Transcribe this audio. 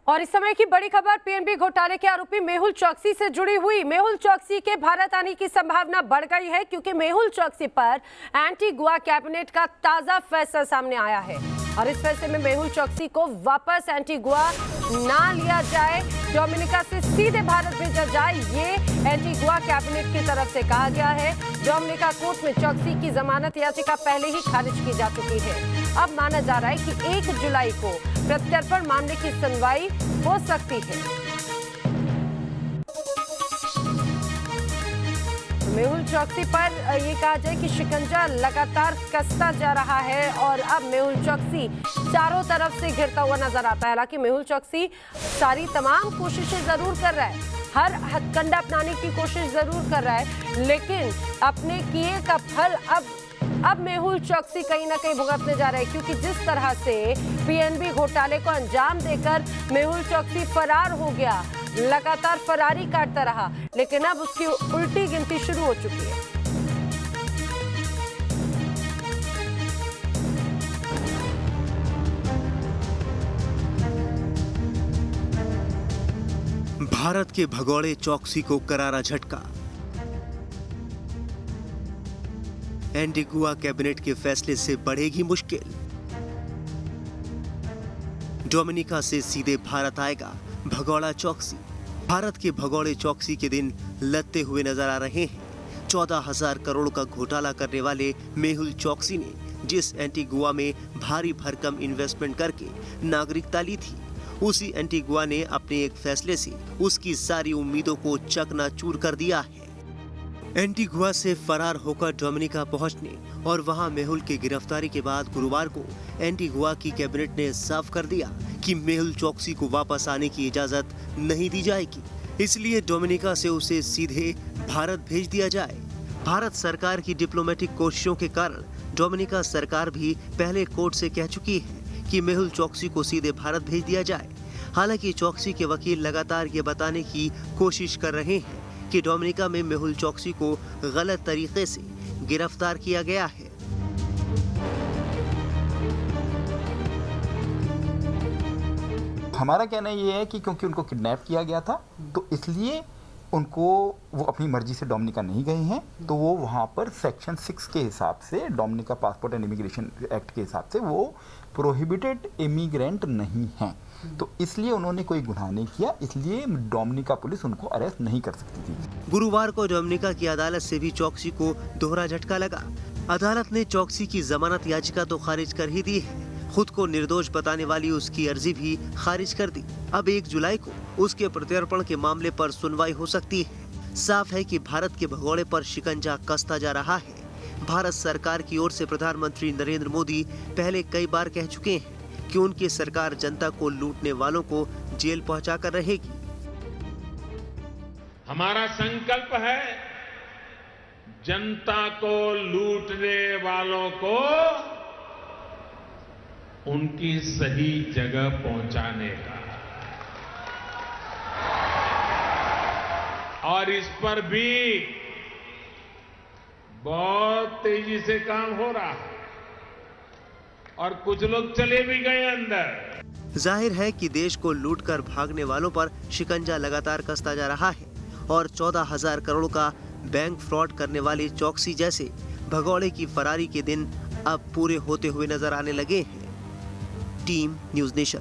और इस समय की बड़ी खबर पीएनबी घोटाले के आरोपी मेहुल चौकसी से जुड़ी हुई। मेहुल चौकसी के भारत आने की संभावना बढ़ गई है क्योंकि मेहुल चौकसी पर एंटीगुआ कैबिनेट का ताजा फैसला सामने आया है और इस फैसले में मेहुल चौकसी को वापस एंटीगुआ ना लिया जाए, डोमिनिका से सीधे भारत भेजा जाए, ये एंटीगुआ कैबिनेट की तरफ से कहा गया है। डोमिनिका कोर्ट में चौकसी की जमानत याचिका पहले ही खारिज की जा चुकी है। अब माना जा रहा है कि 1 जुलाई को प्रत्यर्पण मामले की सुनवाई हो सकती है। मेहुल चौकसी पर ये कहा जाए कि शिकंजा लगातार कसता जा रहा है और अब मेहुल चौकसी चारों तरफ से घिरता हुआ नजर आता है। हालांकि मेहुल चौकसी सारी तमाम कोशिशें जरूर कर रहा है, हर हथकंडा अपनाने की कोशिश जरूर कर रहा है, लेकिन अपने किए का फल अब मेहुल चौकसी कहीं ना कहीं भुगतने जा रहे हैं क्योंकि जिस तरह से पीएनबी घोटाले को अंजाम देकर मेहुल चौकसी फरार हो गया, लगातार फरारी काटता रहा, लेकिन अब उसकी उल्टी गिनती शुरू हो चुकी है। भारत के भगोड़े चौकसी को करारा झटका। एंटीगुआ कैबिनेट के फैसले से बढ़ेगी मुश्किल। डोमिनिका से सीधे भारत आएगा भगोड़ा चौकसी। भारत के भगोड़े चौकसी के दिन लदते हुए नजर आ रहे हैं। 14,000 करोड़ का घोटाला करने वाले मेहुल चौकसी ने जिस एंटीगुआ में भारी भरकम इन्वेस्टमेंट करके नागरिकता ली थी, उसी एंटीगुआ ने अपने एक फैसले से उसकी सारी उम्मीदों को चकनाचूर कर दिया है। एंटीगुआ से फरार होकर डोमिनिका पहुंचने और वहां मेहुल की गिरफ्तारी के बाद गुरुवार को एंटीगुआ की कैबिनेट ने साफ कर दिया कि मेहुल चौकसी को वापस आने की इजाजत नहीं दी जाएगी, इसलिए डोमिनिका से उसे सीधे भारत भेज दिया जाए। भारत सरकार की डिप्लोमेटिक कोशिशों के कारण डोमिनिका सरकार भी पहले कोर्ट से कह चुकी है कि मेहुल चौकसी को सीधे भारत भेज दिया जाए। हालांकि चौकसी के वकील लगातार ये बताने की कोशिश कर रहे हैं कि डोमिनिका में मेहुल चौकसी को गलत तरीके से गिरफ्तार किया गया है। हमारा कहना ये है कि क्योंकि उनको किडनैप किया गया था तो इसलिए वो अपनी मर्जी से डोमिनिका नहीं गए हैं, तो वो वहाँ पर सेक्शन 6 के हिसाब से Dominica passport and immigration act के हिसाब से वो प्रोहिबिटेड इमिग्रेंट नहीं हैं, तो इसलिए उन्होंने कोई गुनाह नहीं किया, इसलिए डोमिनिका पुलिस उनको अरेस्ट नहीं कर सकती थी। गुरुवार को डोमिनिका की अदालत से भी चौकसी को दोहरा झटका लगा। अदालत ने चौकसी की जमानत याचिका तो खारिज कर ही दी है, खुद को निर्दोष बताने वाली उसकी अर्जी भी खारिज कर दी। अब 1 जुलाई को उसके प्रत्यर्पण के मामले पर सुनवाई हो सकती है। साफ है कि भारत के भगोड़े पर शिकंजा कसता जा रहा है। भारत सरकार की ओर से प्रधानमंत्री नरेंद्र मोदी पहले कई बार कह चुके हैं कि उनकी सरकार जनता को लूटने वालों को जेल पहुंचाकर रहेगी। हमारा संकल्प है जनता को लूटने वालों को उनकी सही जगह पहुंचाने का, और इस पर भी बहुत तेजी से काम हो रहा है और कुछ लोग चले भी गए अंदर। जाहिर है कि देश को लूटकर भागने वालों पर शिकंजा लगातार कसता जा रहा है और 14,000 करोड़ का बैंक फ्रॉड करने वाले चौकसी जैसे भगोड़े की फरारी के दिन अब पूरे होते हुए नजर आने लगे हैं। Team news nation.